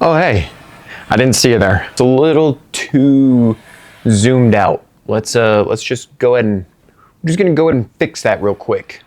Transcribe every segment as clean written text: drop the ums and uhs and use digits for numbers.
Oh, hey, I didn't see you there. It's a little too zoomed out. Let's just go ahead and, I'm just gonna go ahead and fix that real quick.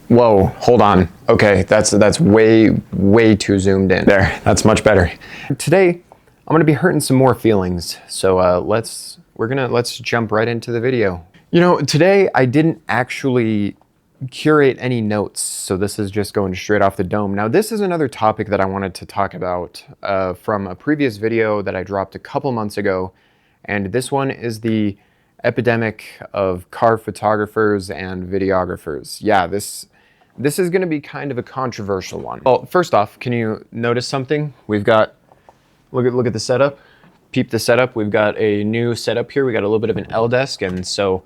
Whoa, hold on. Okay, that's way too zoomed in. There, that's much better. Today, I'm gonna be hurting some more feelings. So let's jump right into the video. You know, today I didn't actually curate any notes, so this is just going straight off the dome. Now, this is another topic that I wanted to talk about from a previous video that I dropped a couple months ago, and this one is the epidemic of car photographers and videographers. Yeah, this is going to be kind of a controversial one. Well, first off, can you notice something? We've got, look at the setup. Peep the setup. We've got a new setup here. We got a little bit of an L desk, and so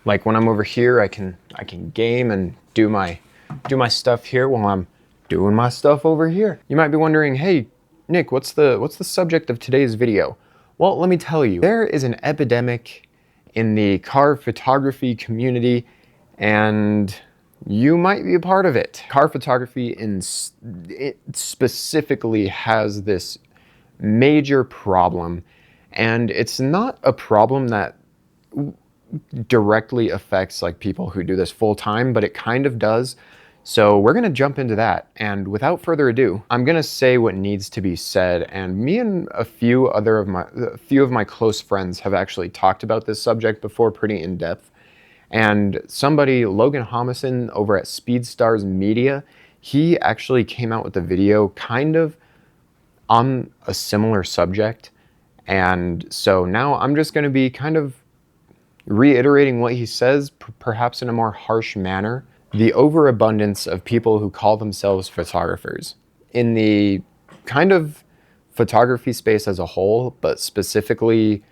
like when I'm over here, I can game and do my stuff here while I'm doing my stuff over here. You might be wondering, hey, Nick, what's the subject of today's video? Well, let me tell you, there is an epidemic in the car photography community, and you might be a part of it. Car photography it specifically has this major problem, and it's not a problem that directly affects like people who do this full time, but it kind of does. So we're gonna jump into that, and without further ado, I'm gonna say what needs to be said. And me and a few of my close friends have actually talked about this subject before, pretty in depth. And somebody, Logan Homison over at Speedstars Media, he actually came out with a video kind of on a similar subject. And so now I'm just gonna be kind of reiterating what he says, perhaps in a more harsh manner. The overabundance of people who call themselves photographers in the kind of photography space as a whole, but specifically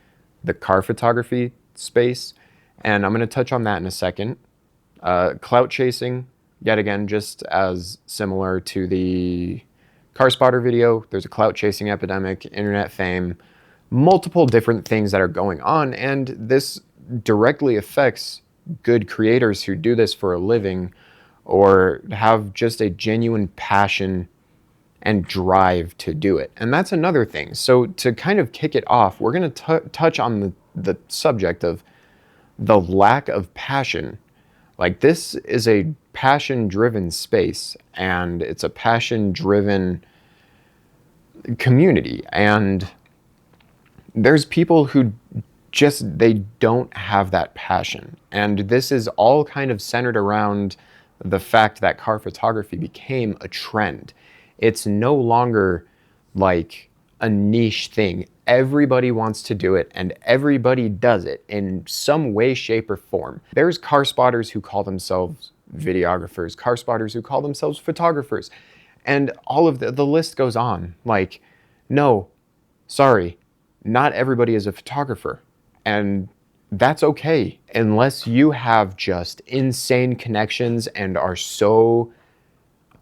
the car photography space. And I'm going to touch on that in a second. Clout chasing, yet again, just as similar to the car spotter video, there's a clout chasing epidemic, internet fame, multiple different things that are going on. And this directly affects good creators who do this for a living or have just a genuine passion and drive to do it. And that's another thing. So to kind of kick it off, we're going to touch on the subject of the lack of passion. Like, this is a passion-driven space, and it's a passion-driven community. And there's people who they don't have that passion. And this is all kind of centered around the fact that car photography became a trend. It's no longer like a niche thing. Everybody wants to do it, and everybody does it in some way, shape, or form. There's car spotters who call themselves videographers, car spotters who call themselves photographers, and all of the list goes on. Like, no, sorry, not everybody is a photographer. And that's okay, unless you have just insane connections and are so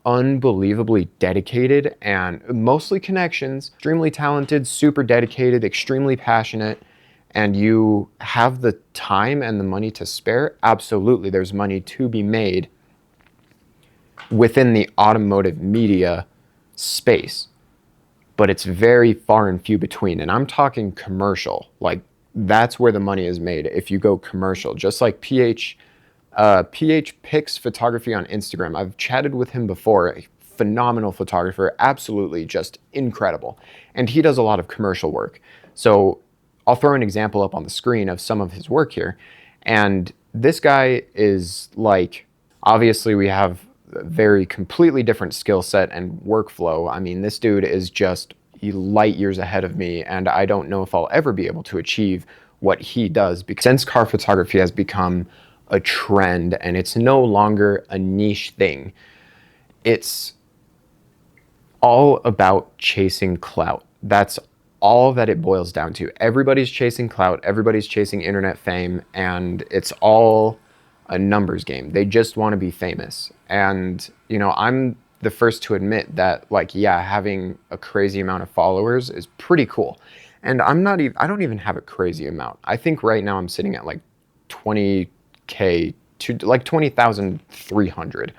unbelievably dedicated, and mostly connections, extremely talented, super dedicated, extremely passionate, and you have the time and the money to spare. Absolutely, there's money to be made within the automotive media space, but it's very far and few between. And I'm talking commercial, like, that's where the money is made if you go commercial. Just like PH Pics Photography on Instagram. I've chatted with him before. A phenomenal photographer, absolutely just incredible. And he does a lot of commercial work. So I'll throw an example up on the screen of some of his work here. And this guy is like, obviously we have a very completely different skill set and workflow. I mean, this dude is just light years ahead of me, and I don't know if I'll ever be able to achieve what he does, because since car photography has become a trend and it's no longer a niche thing, it's all about chasing clout. That's all that it boils down to. Everybody's chasing clout, everybody's chasing internet fame, and it's all a numbers game. They just want to be famous. And, you know, I'm the first to admit that, like, yeah, having a crazy amount of followers is pretty cool. And I don't even have a crazy amount. I think right now I'm sitting at like 20K to like 20,300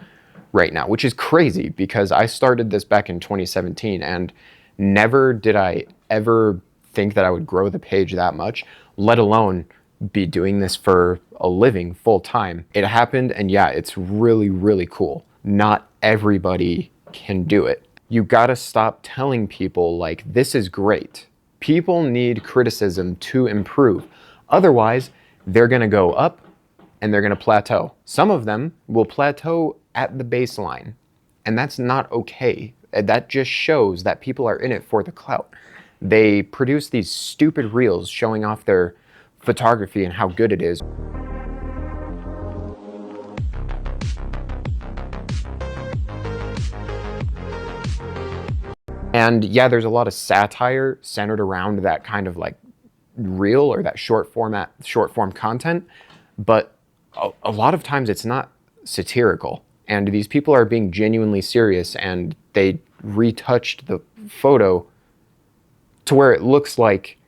right now, which is crazy because I started this back in 2017, and Never did I ever think that I would grow the page that much, let alone be doing this for a living full time. It happened, and yeah, it's really, really cool. Not everybody can do it. You gotta stop telling people like, this is great. People need criticism to improve. Otherwise, they're gonna go up and they're gonna plateau. Some of them will plateau at the baseline, and that's not okay. That just shows that people are in it for the clout. They produce these stupid reels showing off their photography and how good it is. And yeah, there's a lot of satire centered around that kind of like reel or that short form content, but a lot of times it's not satirical. And these people are being genuinely serious, and they retouched the photo to where it looks like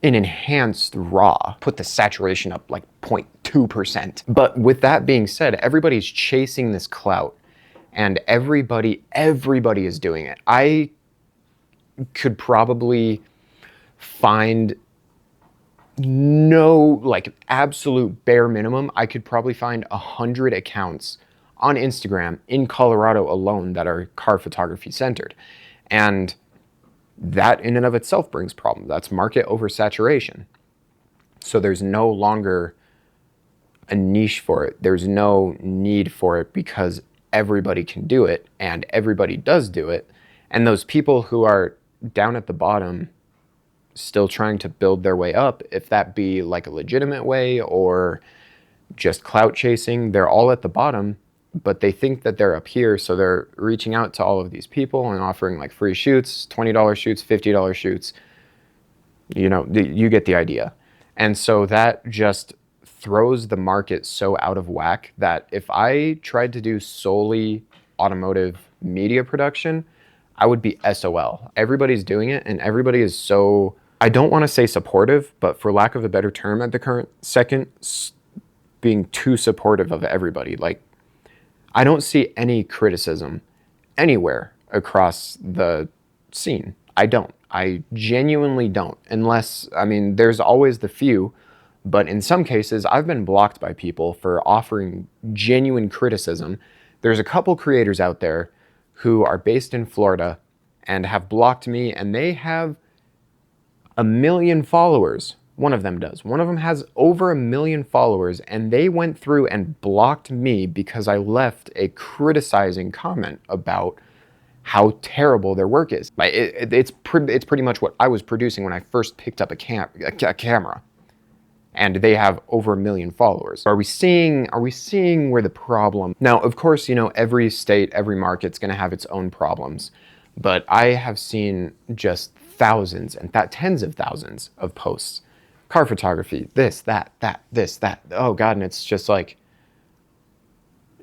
an enhanced RAW. Put the saturation up like 0.2%. But with that being said, everybody's chasing this clout, and everybody is doing it. I could probably find no, like absolute bare minimum, I could probably find 100 accounts on Instagram in Colorado alone that are car photography centered. And that in and of itself brings problems. That's market oversaturation. So there's no longer a niche for it. There's no need for it because everybody can do it, and everybody does do it. And those people who are down at the bottom still trying to build their way up, if that be like a legitimate way or just clout chasing, they're all at the bottom, but they think that they're up here. So they're reaching out to all of these people and offering like free shoots, $20 shoots, $50 shoots. You know, you get the idea. And so that just throws the market so out of whack that if I tried to do solely automotive media production, I would be SOL. Everybody's doing it, and everybody is so, I don't want to say supportive, but for lack of a better term at the current second, being too supportive of everybody. Like, I don't see any criticism anywhere across the scene. I don't. I genuinely don't. Unless, I mean, there's always the few, but in some cases, I've been blocked by people for offering genuine criticism. There's a couple creators out there who are based in Florida and have blocked me, and they have 1 million followers. One of them does. One of them has over 1 million followers, and they went through and blocked me because I left a criticizing comment about how terrible their work is. Like it's pretty much what I was producing when I first picked up a camera, and they have over 1 million followers. Are we seeing where the problem? Now, of course, you know, every state, every market's going to have its own problems, but I have seen just thousands and tens of thousands of posts. Car photography, this, that, this, that. Oh God, and it's just like,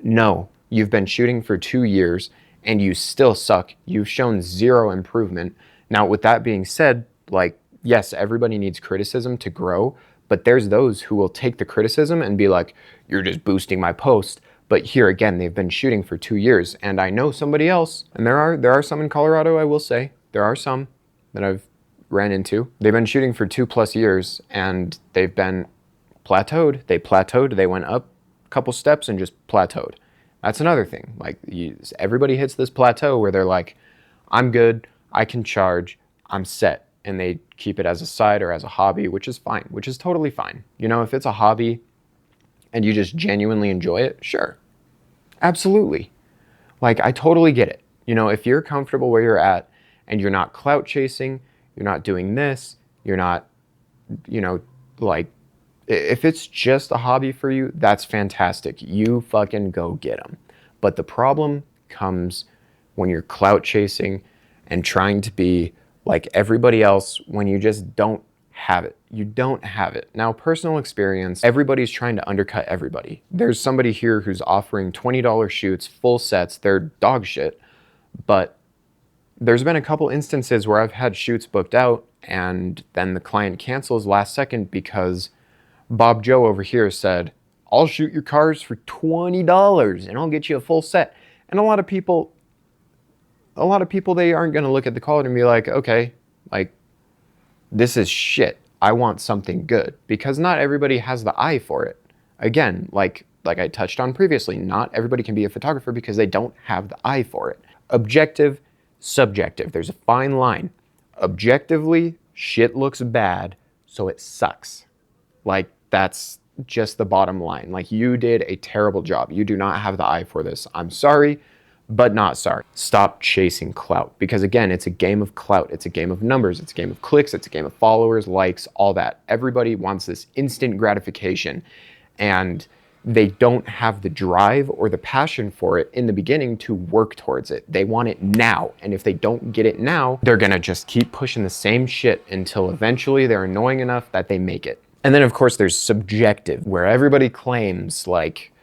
no, you've been shooting for 2 years and you still suck. You've shown zero improvement. Now, with that being said, like, yes, everybody needs criticism to grow, but there's those who will take the criticism and be like, you're just boosting my post. But here again, they've been shooting for 2 years, and I know somebody else, and there are some in Colorado, I will say. There are some that I've ran into. They've been shooting for 2+ years, and they've been plateaued. They went up a couple steps and just plateaued. That's another thing. Like, everybody hits this plateau where they're like, I'm good, I can charge, I'm set. And they keep it as a side or as a hobby, which is fine, which is totally fine. You know, if it's a hobby and you just genuinely enjoy it, sure, absolutely. Like, I totally get it. You know, if you're comfortable where you're at and you're not clout chasing, you're not doing this, you're not, you know, like, if it's just a hobby for you, that's fantastic. You fucking go get them. But the problem comes when you're clout chasing and trying to be like everybody else when you just don't have it. You don't have it. Now, personal experience, everybody's trying to undercut everybody. There's somebody here who's offering $20 shoots, full sets. They're dog shit. But there's been a couple instances where I've had shoots booked out and then the client cancels last second because Bob Joe over here said, I'll shoot your cars for $20 and I'll get you a full set. And a lot of people a lot of people, they aren't going to look at the quality and be like, okay, like, this is shit. I want something good, because not everybody has the eye for it. Again, like I touched on previously, not everybody can be a photographer because they don't have the eye for it. Objective, subjective. There's a fine line. Objectively, shit looks bad, so it sucks. Like, that's just the bottom line. Like, you did a terrible job. You do not have the eye for this. I'm sorry, but not sorry. Stop chasing clout, because again, it's a game of clout. It's a game of numbers. It's a game of clicks. It's a game of followers, likes, all that. Everybody wants this instant gratification, and they don't have the drive or the passion for it in the beginning to work towards it. They want it now. And if they don't get it now, they're gonna just keep pushing the same shit until eventually they're annoying enough that they make it. And then of course there's subjective, where everybody claims like,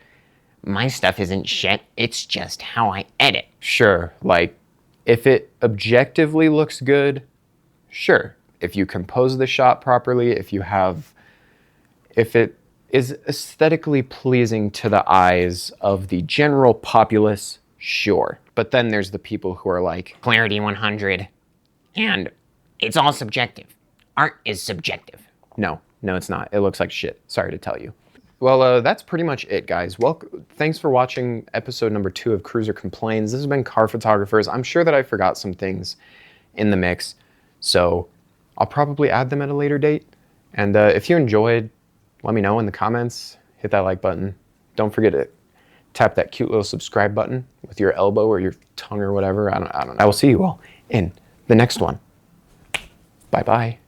my stuff isn't shit, it's just how I edit. Sure, like if it objectively looks good, sure. If you compose the shot properly, if it is aesthetically pleasing to the eyes of the general populace, sure. But then there's the people who are like, clarity 100, and it's all subjective. Art is subjective. No, it's not. It looks like shit. Sorry to tell you. Well, that's pretty much it, guys. Well, thanks for watching episode number 2 of Cruiser Complains. This has been Car Photographers. I'm sure that I forgot some things in the mix, so I'll probably add them at a later date. And if you enjoyed, let me know in the comments. Hit that like button. Don't forget to tap that cute little subscribe button with your elbow or your tongue or whatever. I don't know. I will see you all in the next one. Bye-bye.